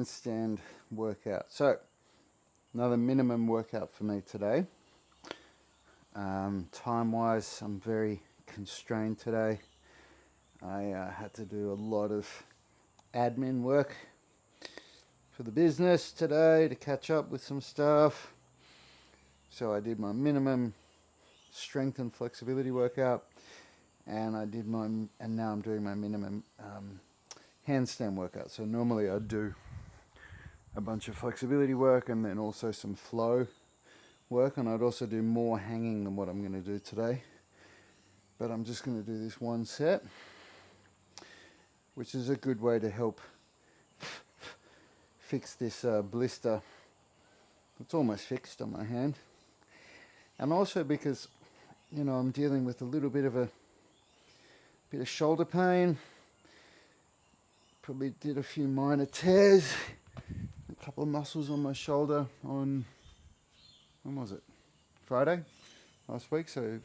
handstand workout. So another minimum workout for me today. Time wise, I'm very constrained today. I had to do a lot of admin work for the business today to catch up with some stuff. So I did my minimum strength and flexibility workout, and now I'm doing my minimum handstand workout. So normally I'd do a bunch of flexibility work and then also some flow work, and I'd also do more hanging than what I'm going to do today. But I'm just going to do this one set, which is a good way to help fix this blister. It's almost fixed on my hand. And also because, you know, I'm dealing with a little bit of shoulder pain. Probably did a few minor tears, a couple of muscles on my shoulder on, when was it? Friday last week, so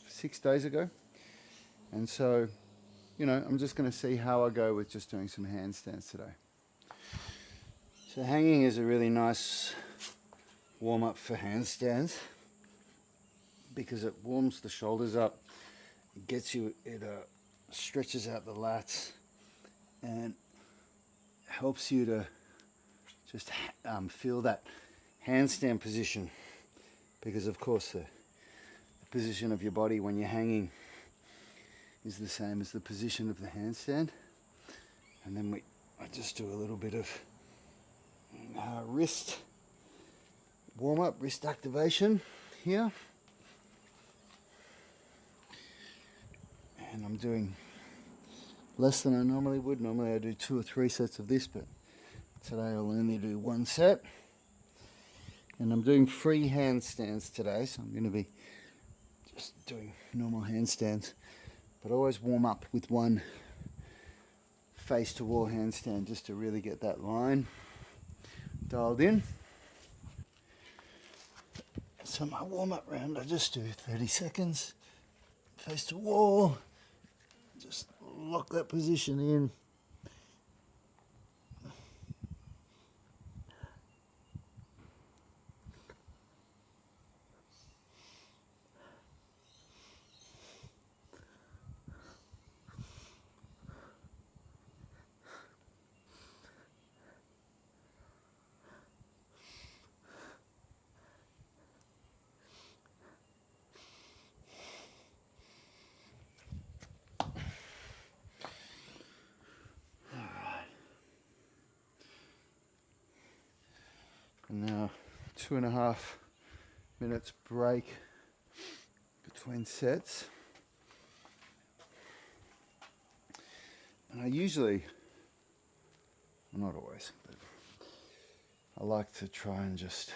6 days ago. And so, you know, I'm just going to see how I go with just doing some handstands today. So hanging is a really nice warm up for handstands because it warms the shoulders up, it stretches out the lats and helps you to just feel that handstand position, because of course the position of your body when you're hanging is the same as the position of the handstand. And then I just do a little bit of wrist warm up, wrist activation here, and I'm doing less than I normally would. Normally I do 2 or 3 sets of this, but today I'll only do 1 set. And I'm doing free handstands today, so I'm going to be just doing normal handstands, but I always warm up with one face to wall handstand just to really get that line dialed in. So my warm up round, I just do 30 seconds, face to wall, just lock that position in. And now 2.5 minutes break between sets. And I usually, not always, but I like to try and just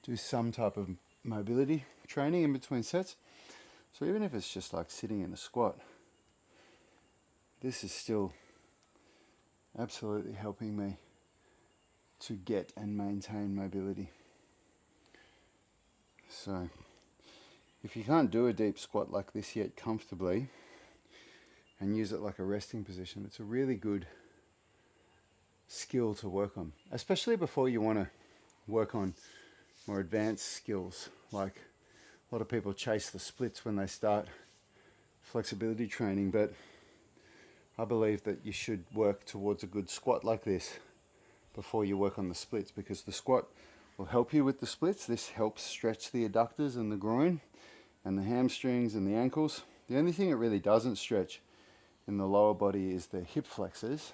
do some type of mobility training in between sets. So even if it's just like sitting in a squat, this is still absolutely helping me to get and maintain mobility. So if you can't do a deep squat like this yet comfortably and use it like a resting position, it's a really good skill to work on, especially before you want to work on more advanced skills. Like a lot of people chase the splits when they start flexibility training, but I believe that you should work towards a good squat like this before you work on the splits, because the squat will help you with the splits. This helps stretch the adductors and the groin and the hamstrings and the ankles. The only thing it really doesn't stretch in the lower body is the hip flexors.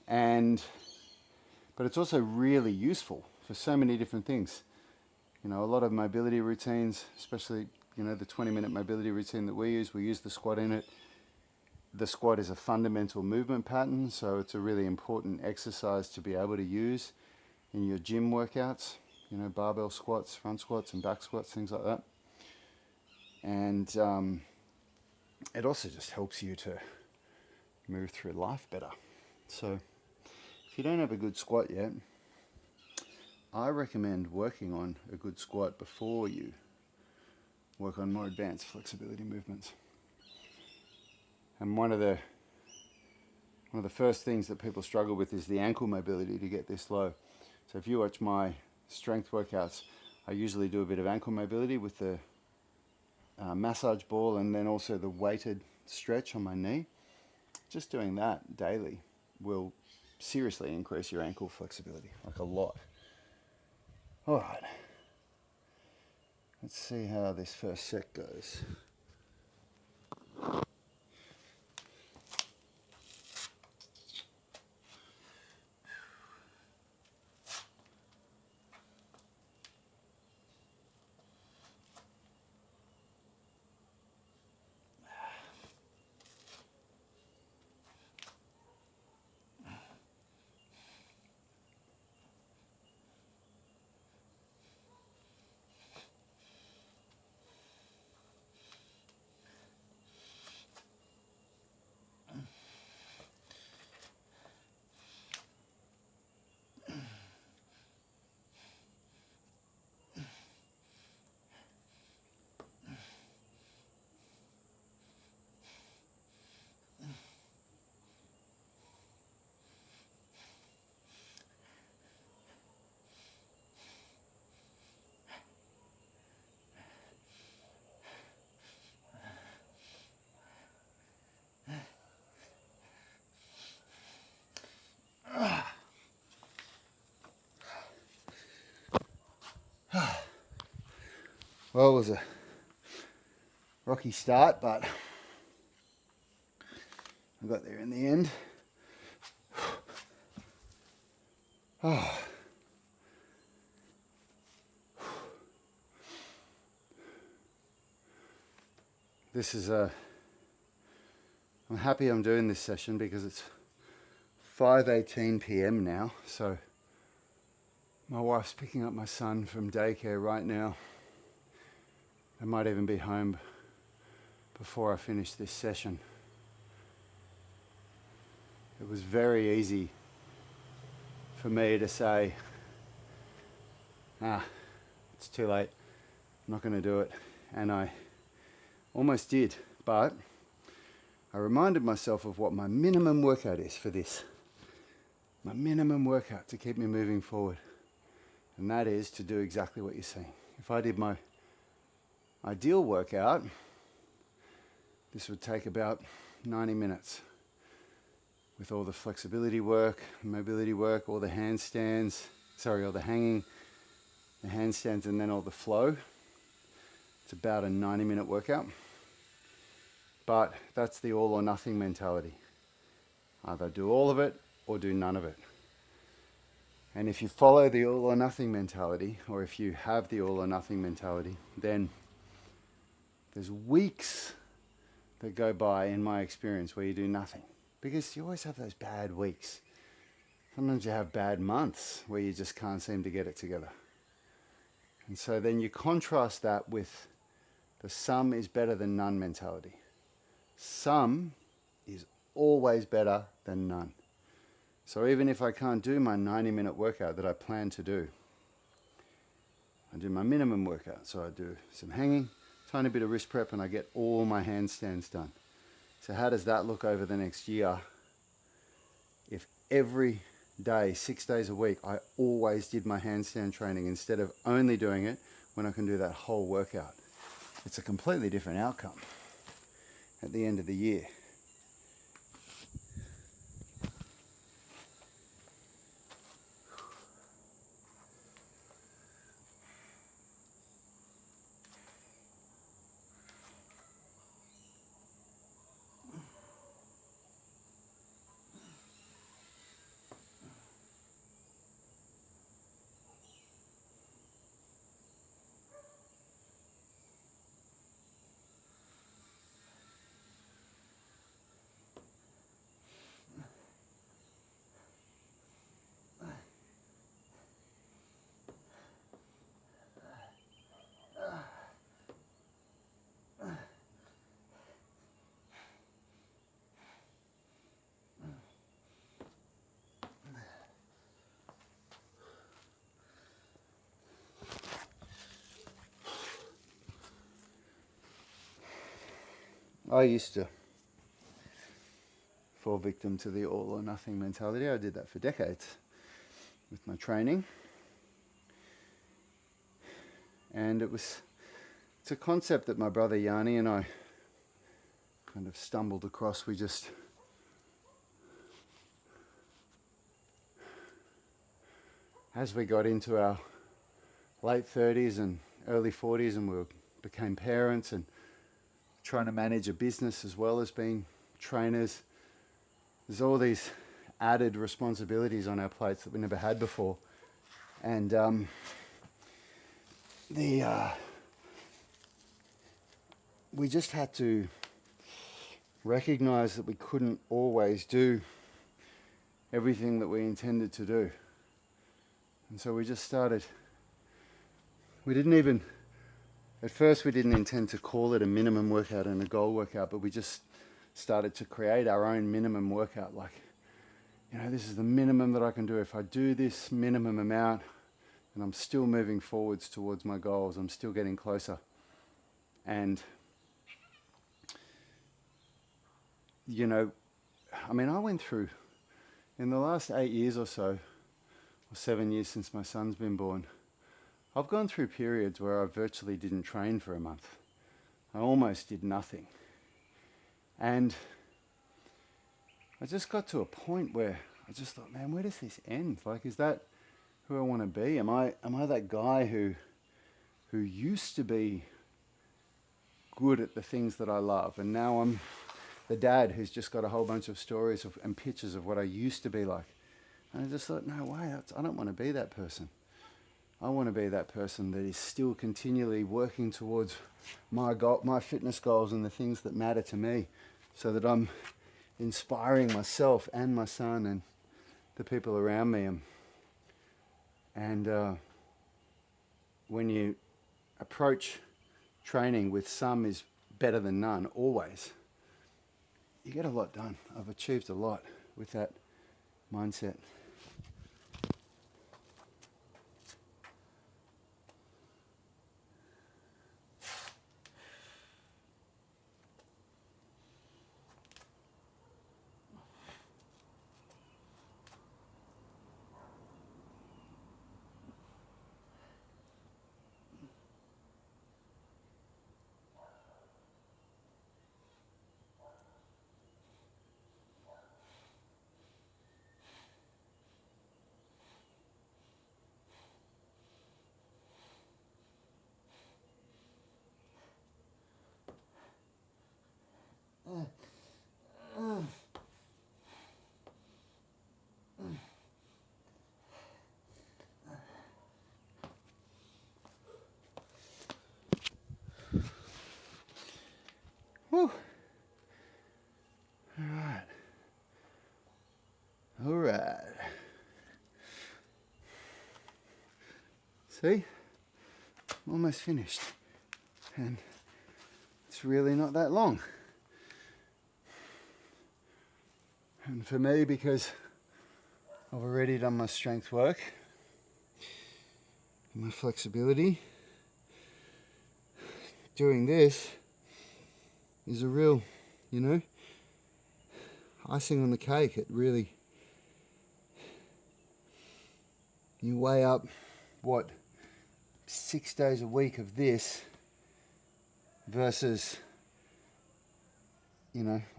But it's also really useful for so many different things. You know, a lot of mobility routines, especially, you know, the 20-minute mobility routine that we use the squat in it. The squat is a fundamental movement pattern, so it's a really important exercise to be able to use in your gym workouts, you know, barbell squats, front squats and back squats, things like that. And it also just helps you to move through life better. So if you don't have a good squat yet, I recommend working on a good squat before you work on more advanced flexibility movements. And one of the one of the first things that people struggle with is the ankle mobility to get this low. So if you watch my strength workouts, I usually do a bit of ankle mobility with the massage ball and then also the weighted stretch on my knee. Just doing that daily will seriously increase your ankle flexibility, like a lot. All right, let's see how this first set goes. Well, it was a rocky start, but I got there in the end. Oh. This is I'm happy I'm doing this session because it's 5:18 p.m. now, so my wife's picking up my son from daycare right now. I might even be home before I finish this session. It was very easy for me to say, it's too late, I'm not going to do it. And I almost did, but I reminded myself of what my minimum workout is for this. My minimum workout to keep me moving forward. And that is to do exactly what you're saying. If I did my ideal workout, this would take about 90 minutes with all the flexibility work, mobility work, all the handstands, all the hanging, the handstands, and then all the flow. It's about a 90-minute workout. But that's the all or nothing mentality. Either do all of it or do none of it. And if you follow the all or nothing mentality, or if you have the all or nothing mentality, then there's weeks that go by, in my experience, where you do nothing. Because you always have those bad weeks. Sometimes you have bad months where you just can't seem to get it together. And so then you contrast that with the some is better than none mentality. Some is always better than none. So even if I can't do my 90-minute workout that I plan to do, I do my minimum workout. So I do some hanging, tiny bit of wrist prep, and I get all my handstands done. So how does that look over the next year? If every day, 6 days a week, I always did my handstand training instead of only doing it when I can do that whole workout. It's a completely different outcome at the end of the year. I used to fall victim to the all or nothing mentality. I did that for decades with my training. And it's a concept that my brother Yanni and I kind of stumbled across. As we got into our late 30s and early 40s and we became parents and trying to manage a business as well as being trainers, there's all these added responsibilities on our plates that we never had before. And we just had to recognize that we couldn't always do everything that we intended to do. And so we just started. At first we didn't intend to call it a minimum workout and a goal workout, but we just started to create our own minimum workout. Like, this is the minimum that I can do. If I do this minimum amount and I'm still moving forwards towards my goals, I'm still getting closer. And, I went through, in the last 8 years or so, or 7 years since my son's been born, I've gone through periods where I virtually didn't train for a month. I almost did nothing. And I just got to a point where I just thought, man, where does this end? Like, is that who I want to be? Am I that guy who used to be good at the things that I love, and now I'm the dad who's just got a whole bunch of stories and pictures of what I used to be like? And I just thought, no way, I don't want to be that person. I want to be that person that is still continually working towards my fitness goals and the things that matter to me, so that I'm inspiring myself and my son and the people around me. And when you approach training with some is better than none, always, you get a lot done. I've achieved a lot with that mindset. Whew. All right. See? Almost finished. And it's really not that long. And for me, because I've already done my strength work, my flexibility, doing this is a real, icing on the cake. It really, you weigh up 6 days a week of this versus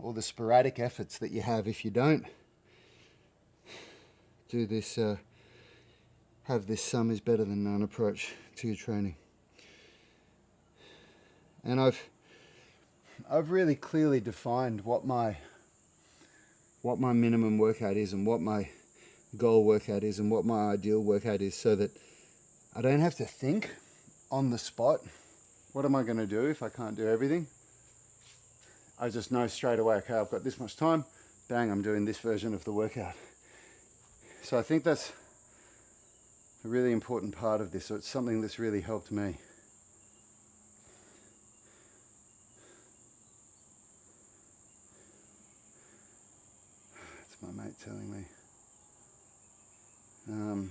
all the sporadic efforts that you have if you don't do this, have this some is better than none approach to your training. And I've really clearly defined what my minimum workout is and what my goal workout is and what my ideal workout is, so that I don't have to think on the spot, what am I going to do if I can't do everything? I just know straight away, okay, I've got this much time, bang, I'm doing this version of the workout. So I think that's a really important part of this. So it's something that's really helped me. It's my mate telling me. That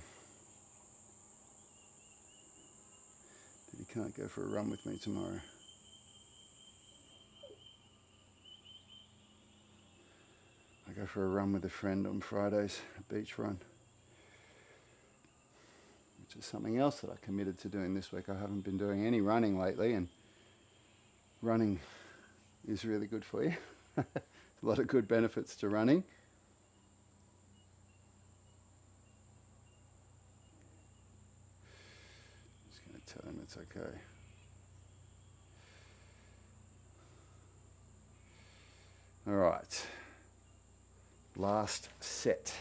he can't go for a run with me tomorrow. go for a run with a friend on Fridays, a beach run, which is something else that I committed to doing this week. I haven't been doing any running lately, and running is really good for you. A lot of good benefits to running. Just going to tell him it's okay. All right, last set.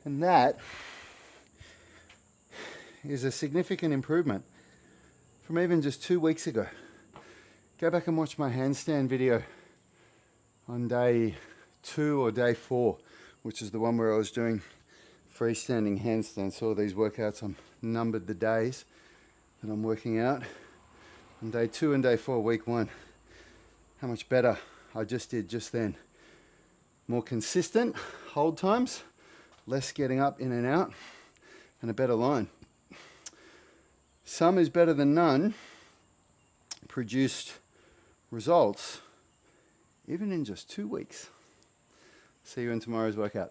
And that is a significant improvement from even just 2 weeks ago. Go back and watch my handstand video on day 2 or day 4, which is the one where I was doing freestanding handstands. So all these workouts, I'm numbered the days that I'm working out. On day 2 and day 4, week 1, how much better I just did just then. More consistent hold times, less getting up in and out, and a better line. Some is better than none produced results even in just 2 weeks. See you in tomorrow's workout.